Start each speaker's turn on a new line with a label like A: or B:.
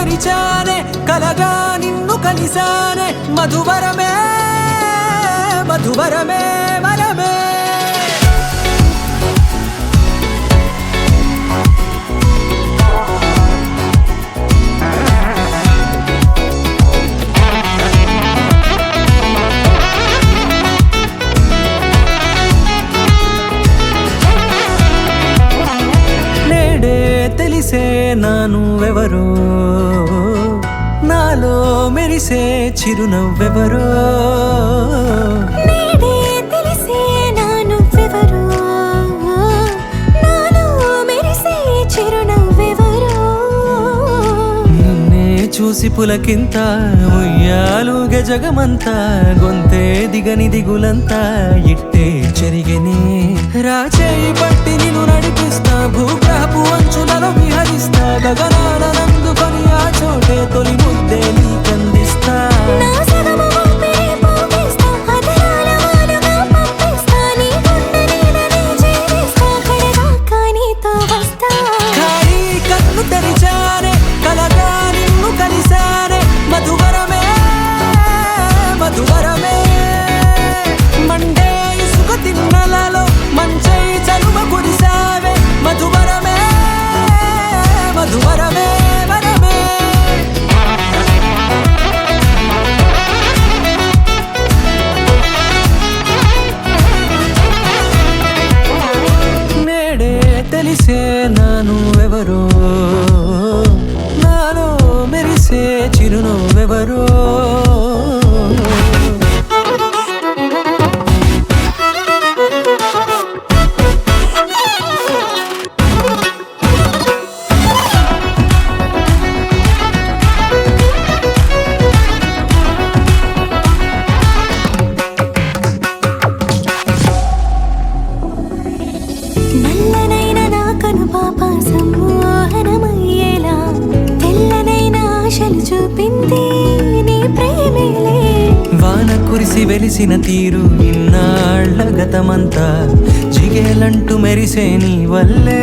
A: తెరిచానే కలగా నిన్ను కలిసానే మధువరమే మధువరమే వరమే తెలిసే నానువెవరో నాలో మెరిసే చిరునవ్వెవరో
B: నేడే తెలిసే నానువెవరో నాలో మెరిసే చిరునవ్వెవరో
A: నిన్నే చూసి పులకింత ఉయ్యాలుగే జగమంతా గొంతే దిగని దిగులంతా ఇట్టే చెరిగనే రాచేయి పట్టి నిన్ను నడిపిస్తా భూగ్రహపు అంచులలో విహరిస్తా గగనాన నందుకొని ఆ చోటే తొలి ముద్దే నీకందిస్తా
B: నా సగము ఊపిరి పోగిస్తా అదరాల వానగా పంపిస్తా నీ గుండె నీడనే చేరిస్తా కడదాకా నీతో వస్తా
A: ఖాళీ కన్ను తెరిచానే కలగా నిన్ను కలిసానే మధువరమే మధువరమే మండే ఇసుక తిన్నలలో మంచై చలువ కురిసావే మధువరమే మధువరమే వరమే నేడే తెలిసే నానువెవరో నాలో మెరిసే చిరునవ్వెవరో
B: నల్లనైన నా కనుపాప సమ్మోహనమయ్యేలా తెల్లనైన ఆశలు చూపింది నీ ప్రేమేలే
A: వాన కురిసి వెలిసిన తీరు ఇన్నాళ్ల గతమంతా జిగేలంటూ మెరిసే నీ వల్లే